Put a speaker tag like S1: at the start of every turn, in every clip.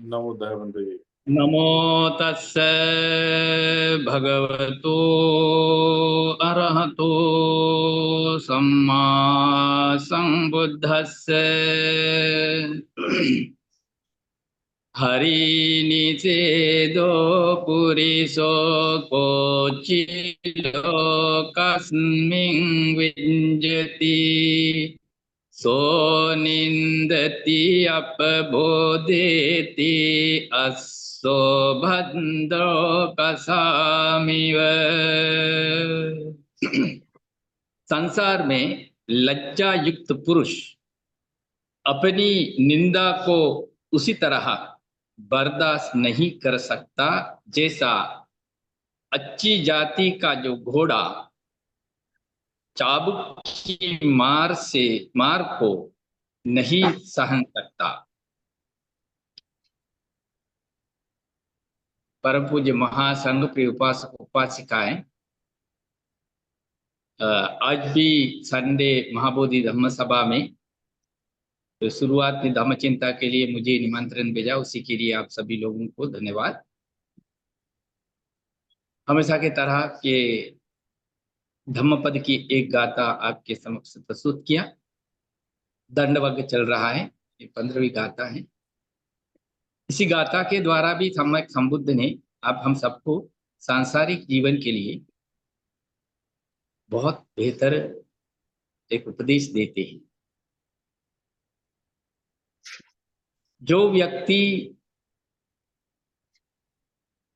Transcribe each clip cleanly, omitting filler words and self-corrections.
S1: नमो दयावन्ते।
S2: नमो तस्से भगवतो अरहतो सम्मा संबुद्धस्से। हरिनिषेधो पुरिषो कोचिलोकस्मिन् विञ्जति सो निन्दति अपबोधेति अस्सो भद्रो कसामिव। संसार में लज्जा युक्त पुरुष अपनी निंदा को उसी तरह बर्दाश्त नहीं कर सकता जैसा अच्छी जाति का जो घोड़ा चाबुक की मार को नहीं सहन सकता। परम पूज्य महासंघ प्रिय उपासक उपासिकाएं, आज भी संडे महाबोधि धम्म सभा में तो शुरुआत में धम्म चिंता के लिए मुझे निमंत्रण भेजा, उसी के लिए आप सभी लोगों को धन्यवाद। हमेशा की तरह के धम्मपद की एक गाथा आपके समक्ष प्रस्तुत किया। दंडवग चल रहा है, ये 15वीं गाथा है। इसी गाथा के द्वारा भी सम्यक संबुद्ध ने आप हम सबको सांसारिक जीवन के लिए बहुत बेहतर एक उपदेश देते हैं। जो व्यक्ति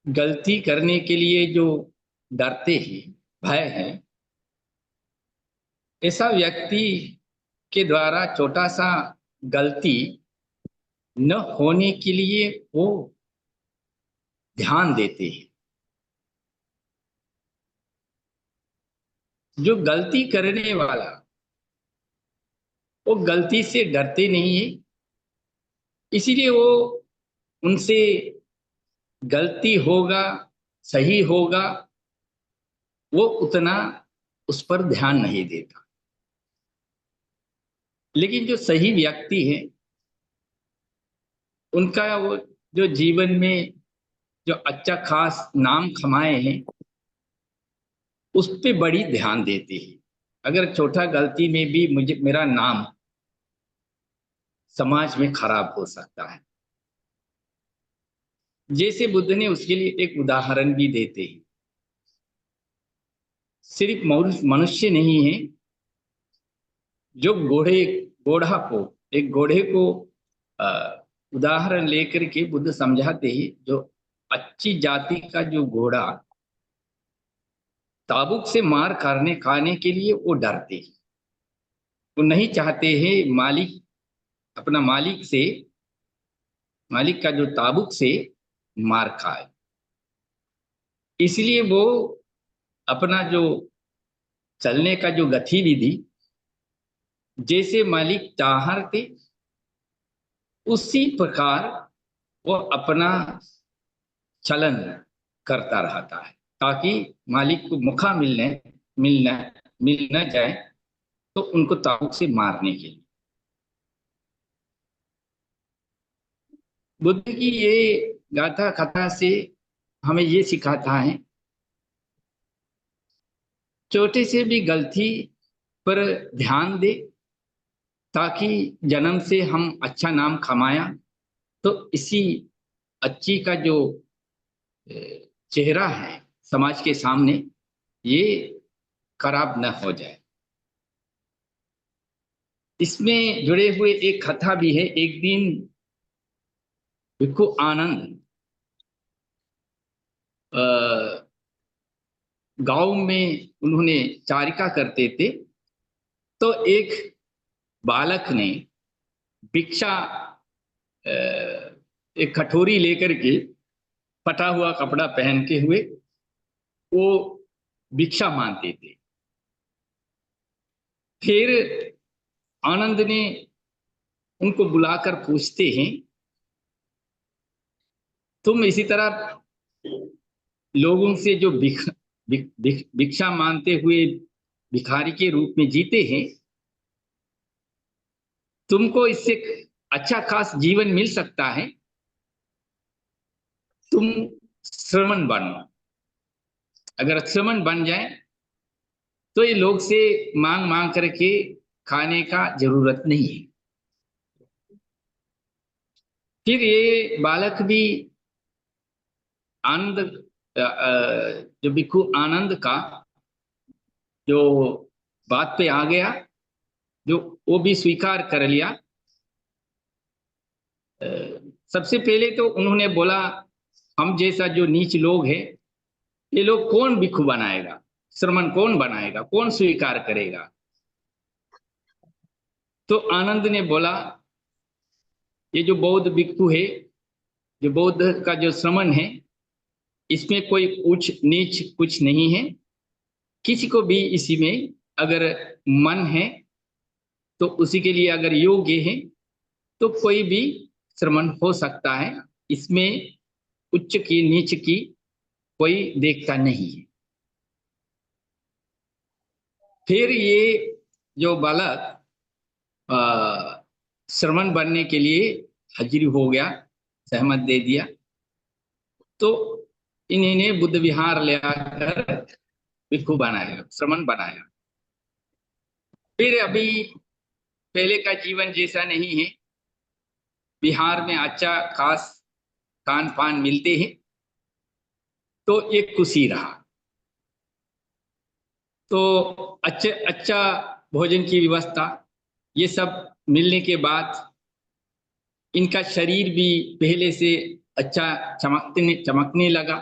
S2: गलती करने के लिए जो डरते हैं, भय है, ऐसा व्यक्ति के द्वारा छोटा सा गलती न होने के लिए वो ध्यान देते हैं। जो गलती करने वाला वो गलती से डरते नहीं है, इसीलिए वो उनसे गलती होगा सही होगा वो उतना उस पर ध्यान नहीं देता। लेकिन जो सही व्यक्ति है उनका वो जो जीवन में जो अच्छा खास नाम कमाए हैं उस पे बड़ी ध्यान देते हैं। अगर छोटा गलती में भी मेरा नाम समाज में खराब हो सकता है। जैसे बुद्ध ने उसके लिए एक उदाहरण भी देते हैं। सिर्फ मनुष्य नहीं है, जो घोड़े को उदाहरण लेकर के बुद्ध समझाते हैं। जो अच्छी जाति का जो घोड़ा ताबुक से मार खाने के लिए वो डरते हैं। वो नहीं चाहते हैं अपना मालिक का जो ताबुक से मार खाए। इसलिए वो अपना जो चलने का जो गतिविधि जैसे मालिक चाहते उसी प्रकार वो अपना चलन करता रहता है, ताकि मालिक को मौका मिल न जाए तो उनको ताबुक से मारने के लिए। बुद्ध की ये गाथा कथा से हमें ये सिखाता है, छोटे से भी गलती पर ध्यान दे ताकि जन्म से हम अच्छा नाम कमाया तो इसी अच्छी का जो चेहरा है समाज के सामने ये खराब न हो जाए। इसमें जुड़े हुए एक कथा भी है। एक दिन भिक्खु आनंद गांव में उन्होंने चारिका करते थे, तो एक बालक ने भिक्षा एक कटोरी लेकर के फटा हुआ कपड़ा पहन के हुए वो भिक्षा मांगते थे। फिर आनंद ने उनको बुलाकर पूछते हैं, तुम इसी तरह लोगों से जो भिक्षा मांगते हुए भिखारी के रूप में जीते हैं, तुमको इससे अच्छा खास जीवन मिल सकता है। तुम श्रमण बनो। अगर श्रमण बन जाए तो ये लोग से मांग मांग करके खाने का जरूरत नहीं है। फिर ये बालक भी आनंद, जो भिक्षु आनंद का जो बात पे आ गया, जो वो भी स्वीकार कर लिया। सबसे पहले तो उन्होंने बोला, हम जैसा जो नीच लोग हैं, ये लोग कौन भिक्षु बनाएगा, श्रमण कौन बनाएगा, कौन स्वीकार करेगा। तो आनंद ने बोला, ये जो बौद्ध भिक्षु है, जो बौद्ध का जो श्रमण है, इसमें कोई उच्च नीच कुछ नहीं है। किसी को भी इसी में अगर मन है तो उसी के लिए अगर योग्य है तो कोई भी श्रमण हो सकता है। इसमें उच्च की नीच की कोई देखता नहीं है। फिर ये जो बालक श्रमण बनने के लिए हाजिर हो गया, सहमत दे दिया। तो इन्होंने बुद्ध विहार ले आकर भिक्षु बनाया, श्रमण बनाया। फिर अभी पहले का जीवन जैसा नहीं है। बिहार में अच्छा खास खान पान मिलते हैं, तो एक खुशी रहा। तो अच्छा अच्छा भोजन की व्यवस्था, ये सब मिलने के बाद इनका शरीर भी पहले से अच्छा चमकने चमकने लगा।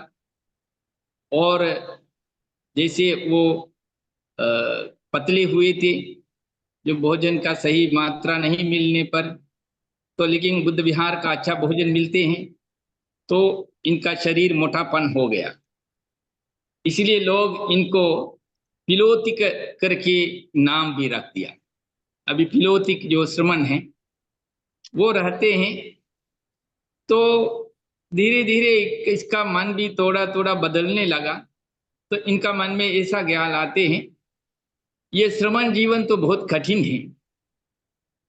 S2: और जैसे वो पतले हुए थे, जो भोजन का सही मात्रा नहीं मिलने पर, तो लेकिन बुद्ध विहार का अच्छा भोजन मिलते हैं तो इनका शरीर मोटापन हो गया। इसलिए लोग इनको पिलोतिक करके नाम भी रख दिया। अभी पिलोतिक जो श्रमण है वो रहते हैं। तो धीरे धीरे इसका मन भी थोड़ा थोड़ा बदलने लगा। तो इनका मन में ऐसा ख्याल आते हैं, ये श्रमण जीवन तो बहुत कठिन है,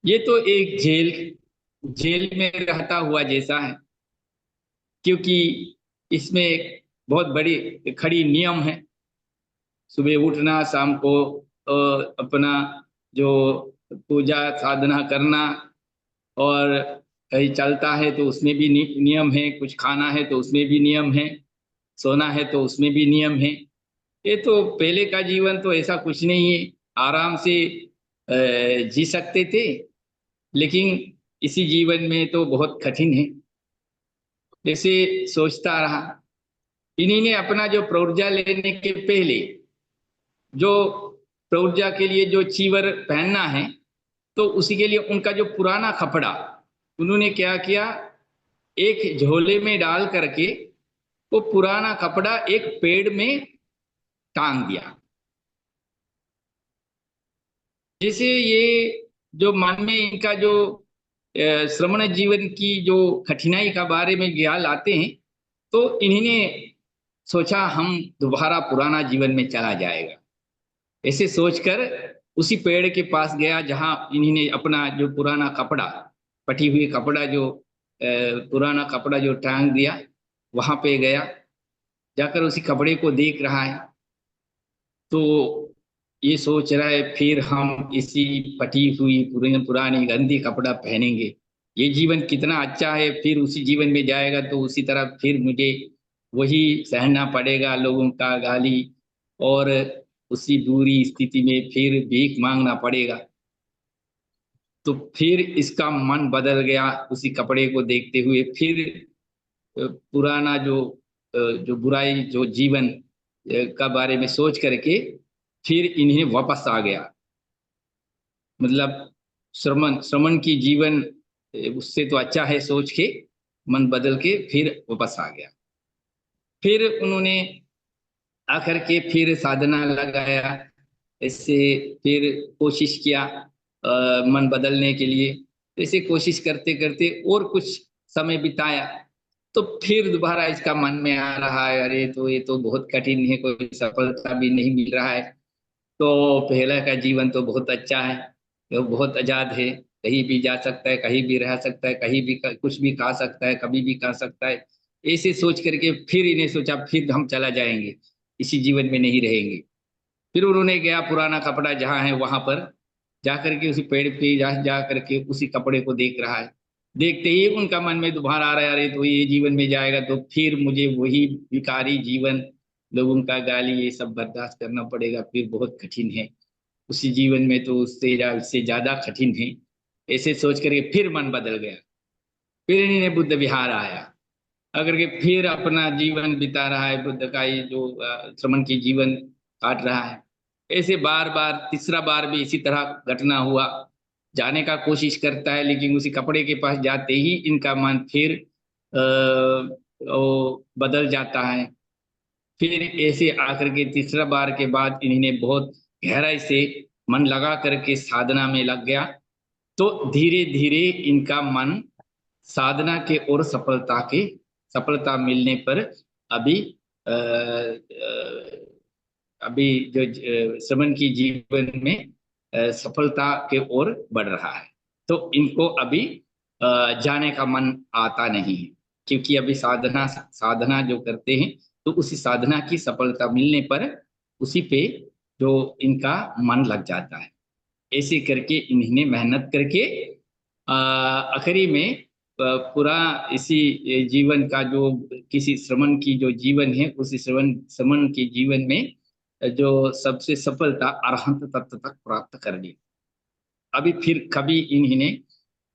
S2: ये तो एक जेल जेल में रहता हुआ जैसा है। क्योंकि इसमें बहुत बड़ी खड़ी नियम है, सुबह उठना, शाम को अपना जो पूजा साधना करना, और कहीं चलता है तो उसमें भी नियम है, कुछ खाना है तो उसमें भी नियम है, सोना है तो उसमें भी नियम है। ये तो पहले का जीवन तो ऐसा कुछ नहीं है, आराम से जी सकते थे। लेकिन इसी जीवन में तो बहुत कठिन है। जैसे सोचता रहा, इन्हीं ने अपना जो प्रौर्जा लेने के पहले जो प्रौर्जा के लिए जो चीवर पहनना है, तो उसी के लिए उनका जो पुराना कपड़ा उन्होंने क्या किया, एक झोले में डाल करके वो पुराना कपड़ा एक पेड़ में टांग दिया। जैसे ये जो मन में इनका जो श्रमण जीवन की जो कठिनाई का बारे में ख्याल आते हैं, तो इन्होंने सोचा हम दोबारा पुराना जीवन में चला जाएगा। ऐसे सोचकर उसी पेड़ के पास गया जहां इन्होंने अपना जो पुराना कपड़ा, पटी हुई कपड़ा जो पुराना कपड़ा जो टांग दिया, वहां पे गया। जाकर उसी कपड़े को देख रहा है तो ये सोच रहा है, फिर हम इसी फटी हुई पुरानी पुरानी गंदी कपड़ा पहनेंगे, ये जीवन कितना अच्छा है। फिर उसी जीवन में जाएगा तो उसी तरह फिर मुझे वही सहना पड़ेगा, लोगों का गाली, और उसी बुरी स्थिति में फिर भीख मांगना पड़ेगा। तो फिर इसका मन बदल गया उसी कपड़े को देखते हुए। फिर पुराना जो बुराई जो जीवन का बारे में सोच करके फिर इन्हें वापस आ गया। मतलब श्रमण श्रमण की जीवन उससे तो अच्छा है सोच के मन बदल के फिर वापस आ गया। फिर उन्होंने आकर के फिर साधना लगाया, इससे फिर कोशिश किया मन बदलने के लिए। ऐसे कोशिश करते करते और कुछ समय बिताया तो फिर दोबारा इसका मन में आ रहा है, अरे तो ये तो बहुत कठिन है, कोई सफलता भी नहीं मिल रहा है। तो पहला का जीवन तो बहुत अच्छा है, वो बहुत आजाद है, कहीं भी जा सकता है, कहीं भी रह सकता है, कहीं भी कुछ भी खा सकता है, कभी भी खा सकता है। ऐसे सोच करके फिर इन्हें सोचा फिर हम चला जाएंगे, इसी जीवन में नहीं रहेंगे। फिर उन्होंने गया पुराना कपड़ा जहाँ है वहां पर जा करके उसी पेड़ पे जा करके उसी कपड़े को देख रहा है। देखते ही उनका मन में दुबारा आ रहा है, अरे तो ये जीवन में जाएगा तो फिर मुझे वही भिखारी जीवन, लोगों का गाली ये सब बर्दाश्त करना पड़ेगा, फिर बहुत कठिन है। उसी जीवन में तो इससे ज्यादा कठिन है। ऐसे सोच करके फिर मन बदल गया। फिर इन्हें बुद्ध विहार आया, अगर के फिर अपना जीवन बिता रहा है, बुद्ध का ये जो श्रमण की जीवन काट रहा है। ऐसे बार बार तीसरा बार भी इसी तरह घटना हुआ। जाने का कोशिश करता है लेकिन उसी कपड़े के पास जाते ही इनका मन फिर वो बदल जाता है। फिर ऐसे आकर के तीसरा बार के बाद इन्होंने बहुत गहराई से मन लगा करके साधना में लग गया। तो धीरे धीरे इनका मन साधना के और सफलता मिलने पर अभी अभी जो श्रमण की जीवन में सफलता के ओर बढ़ रहा है। तो इनको अभी जाने का मन आता नहीं है, क्योंकि अभी साधना साधना जो करते हैं तो उसी साधना की सफलता मिलने पर उसी पे जो इनका मन लग जाता है। ऐसे करके इन्होंने मेहनत करके आखिरी में पूरा इसी जीवन का जो किसी श्रमण की जो जीवन है उसी श्रवण श्रमण के जीवन में जो सबसे सफलता अरहंत तत्व तक प्राप्त कर ली। अभी फिर कभी इन्होंने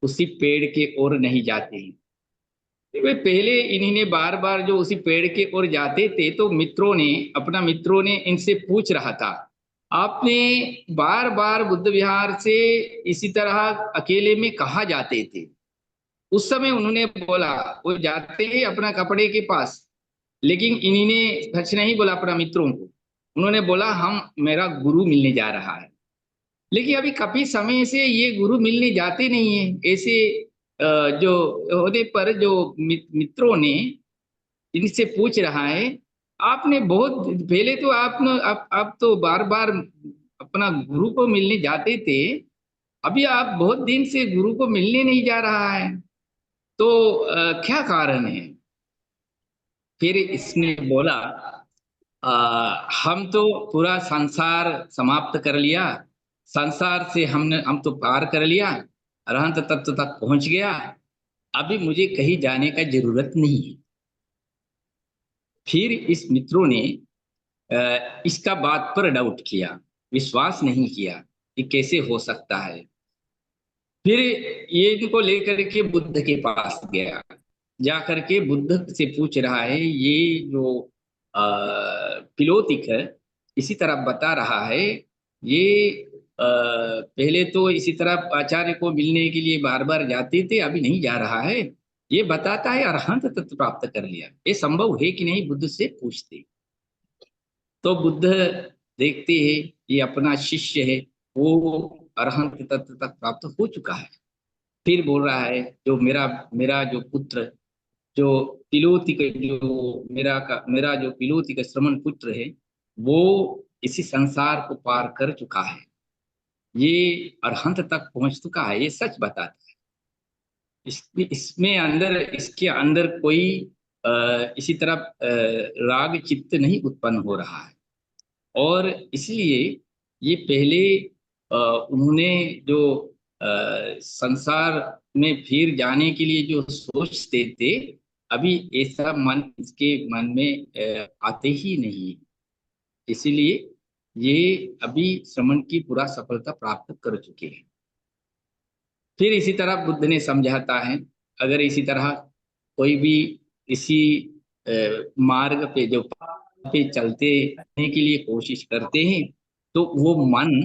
S2: उसी पेड़ के ओर नहीं जाते हैं। वे पहले इन्होंने बार बार जो उसी पेड़ के ओर जाते थे तो मित्रों ने इनसे पूछ रहा था, आपने बार बार बुद्ध विहार से इसी तरह अकेले में कहाँ जाते थे? उस समय उन्होंने बोला वो जाते हैं अपना कपड़े के पास। लेकिन इन्होंने सच नहीं बोला अपना मित्रों को। उन्होंने बोला हम मेरा गुरु मिलने जा रहा है। लेकिन अभी काफी समय से ये गुरु मिलने जाते नहीं है। ऐसे जो होने पर जो मित्रों ने इनसे पूछ रहा है, आपने बहुत पहले तो आप तो बार बार अपना गुरु को मिलने जाते थे, अभी आप बहुत दिन से गुरु को मिलने नहीं जा रहा है, तो क्या कारण है? फिर इसने बोला, हम तो पूरा संसार समाप्त कर लिया, संसार से हम तो पार कर लिया, अरहंत तत्व तक पहुंच गया, अभी मुझे कहीं जाने का जरूरत नहीं है। फिर इस मित्रों ने इसका बात पर डाउट किया, विश्वास नहीं किया कि कैसे हो सकता है। फिर ये इनको लेकर के बुद्ध के पास गया, जा करके बुद्ध से पूछ रहा है, ये जो पिलोतिक है इसी तरह बता रहा है, ये पहले तो इसी तरह आचार्य को मिलने के लिए बार बार जाते थे, अभी नहीं जा रहा है। ये बताता है अरहंत तत्व प्राप्त कर लिया, ये संभव है कि नहीं? बुद्ध से पूछते। तो बुद्ध देखते हैं ये अपना शिष्य है, वो अरहंत तत्व तक प्राप्त हो चुका है। फिर बोल रहा है, जो मेरा मेरा जो पुत्र, जो पिलोतिक, जो मेरा जो पिलोतिक श्रमण पुत्र है, वो इसी संसार को पार कर चुका है, ये अरहंत तक पहुंच चुका है, ये सच बताता है। इसमें अंदर इसके अंदर कोई इसी तरह राग चित्त नहीं उत्पन्न हो रहा है। और इसलिए ये पहले उन्होंने जो संसार में फिर जाने के लिए जो सोचते थे, अभी ऐसा मन इसके मन में आते ही नहीं है। इसीलिए ये अभी श्रमण की पूरा सफलता प्राप्त कर चुके हैं। फिर इसी तरह बुद्ध ने समझाता है, अगर इसी तरह कोई भी इसी मार्ग पे जो पे चलते रहने के लिए कोशिश करते हैं तो वो मन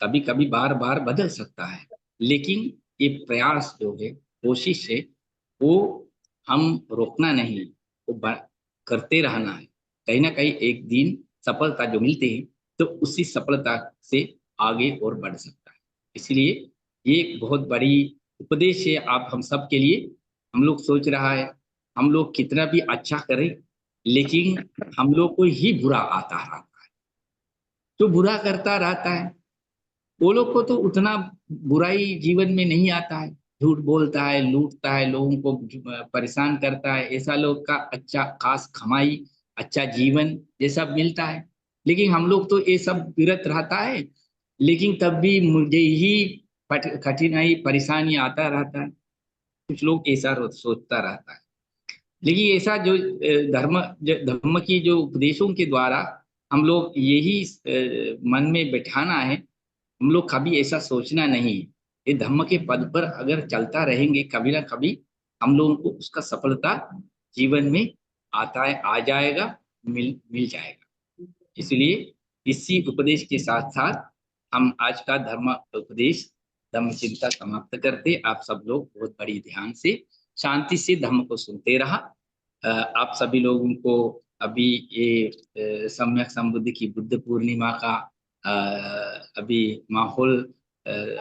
S2: कभी कभी बार बार बदल सकता है। लेकिन ये प्रयास जो है, कोशिश है, वो हम रोकना नहीं, वो करते रहना है। कहीं ना कहीं एक दिन सफलता जो मिलते हैं तो उसी सफलता से आगे और बढ़ सकता है। इसलिए ये एक बहुत बड़ी उपदेश है आप हम सब के लिए। हम लोग सोच रहा है हम लोग कितना भी अच्छा करें, लेकिन हम लोग को ही बुरा आता रहता है। जो बुरा करता रहता है वो लोग को तो उतना बुराई जीवन में नहीं आता है, झूठ बोलता है, लूटता है, लोगों को परेशान करता है, ऐसा लोग का अच्छा खास कमाई, अच्छा जीवन ये सब मिलता है। लेकिन हम लोग तो ये सब विरत रहता है, लेकिन तब भी मुझे ही कठिनाई परेशानी आता रहता है। कुछ लोग ऐसा सोचता रहता है। लेकिन ऐसा जो धर्म की जो उपदेशों के द्वारा हम लोग यही मन में बैठाना है, हम लोग कभी ऐसा सोचना नहीं है। ये धर्म के पद पर अगर चलता रहेंगे, कभी ना कभी हम लोगों को उसका सफलता जीवन में आता है, आ जाएगा, मिल मिल जाएगा। इसलिए इसी उपदेश के साथ साथ हम आज का धर्म उपदेश, धर्म चिंता समाप्त करते। आप सब लोग बहुत बड़ी ध्यान से शांति से धर्म को सुनते रहा। आप सभी लोगों को अभी ये सम्यक संबुद्धि की बुद्ध पूर्णिमा का अभी माहौल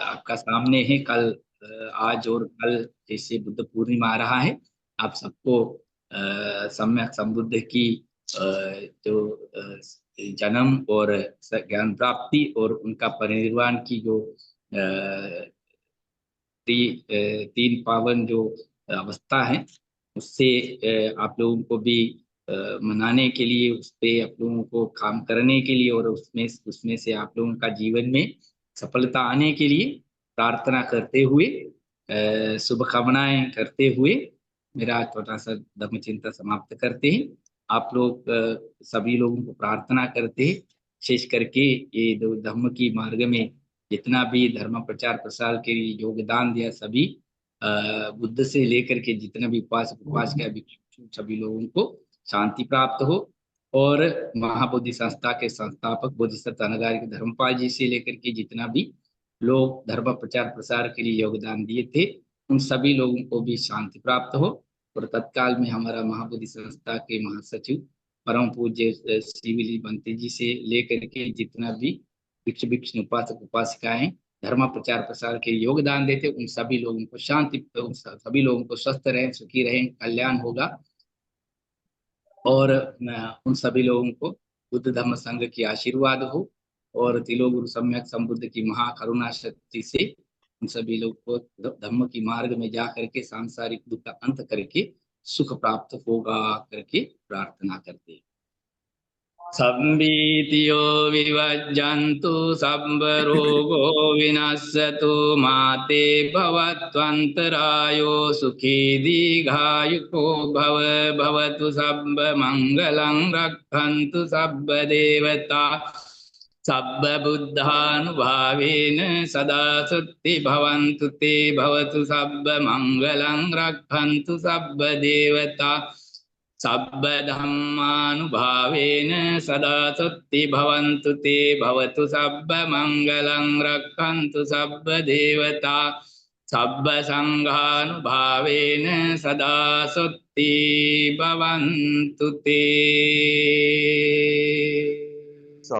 S2: आपका सामने है। कल आज और कल जैसे बुद्ध पूर्णिमा आ रहा है, आप सबको सम्यक संबुद्ध की जो जन्म और ज्ञान प्राप्ति और उनका परिनिर्वाण की जो तीन पावन जो अवस्था है, उससे आप लोगों को भी मनाने के लिए, उस पे आप लोगों को काम करने के लिए और उसमें उसमें से आप लोगों का जीवन में सफलता आने के लिए प्रार्थना करते हुए, शुभकामनाएं करते हुए मेरा छोटा सा धर्म चिंतन समाप्त करते हैं। आप लोग सभी लोगों को प्रार्थना करते हैं, विशेष करके ये जो धर्म की मार्ग में जितना भी धर्म प्रचार प्रसार के लिए योगदान दिया, सभी बुद्ध से लेकर के जितने भी उपासक भिक्षु सभी लोगों को शांति प्राप्त हो। और महाबोधि संस्था के संस्थापक बोधिसत्व अनगारिक धर्मपाल जी से लेकर के जितना भी लोग धर्म प्रचार प्रसार के लिए योगदान दिए थे, उन सभी लोगों को भी शांति प्राप्त हो। और तत्काल में हमारा महाबोधि संस्था के महासचिव परम पूज्य श्री बंते जी से लेकर के जितना भी भिक्षु भिक्षु उपासक उपासिकाएं धर्म प्रचार प्रसार के योगदान देते, उन सभी लोगों को शांति, उन सभी लोगों को स्वस्थ रहें, सुखी रहें, कल्याण होगा। और उन सभी लोगों को बुद्ध धर्म संघ की आशीर्वाद हो और तिलोगुरु सम्यक संबुद्ध की महाकरुणा शक्ति से उन सभी लोग को धर्म की मार्ग में जा करके सांसारिक दुख का अंत करके सुख प्राप्त होगा करके प्रार्थना करते हैं। संवीतियो विवज्जन्तु सर्वरोगो विनश्यतु माते भवत्वन्तरायो सुखी दीर्घायुको भव। भवतु सर्वमङ्गलं रक्षन्तु सर्वदेवता सर्वबुद्धानुभावेन सदा सुत्ति भवन्तु ते। भवतु सर्वमङ्गलं रक्षन्तु सर्वदेवता सर्वधर्मानुभावेन सदा सुत्ति भवन्तु ते। भवतु सर्वमङ्गलं रक्षन्तु सर्वदेवता सर्वसङ्घानुभावेन सदा सुत्ति भवन्तु ते।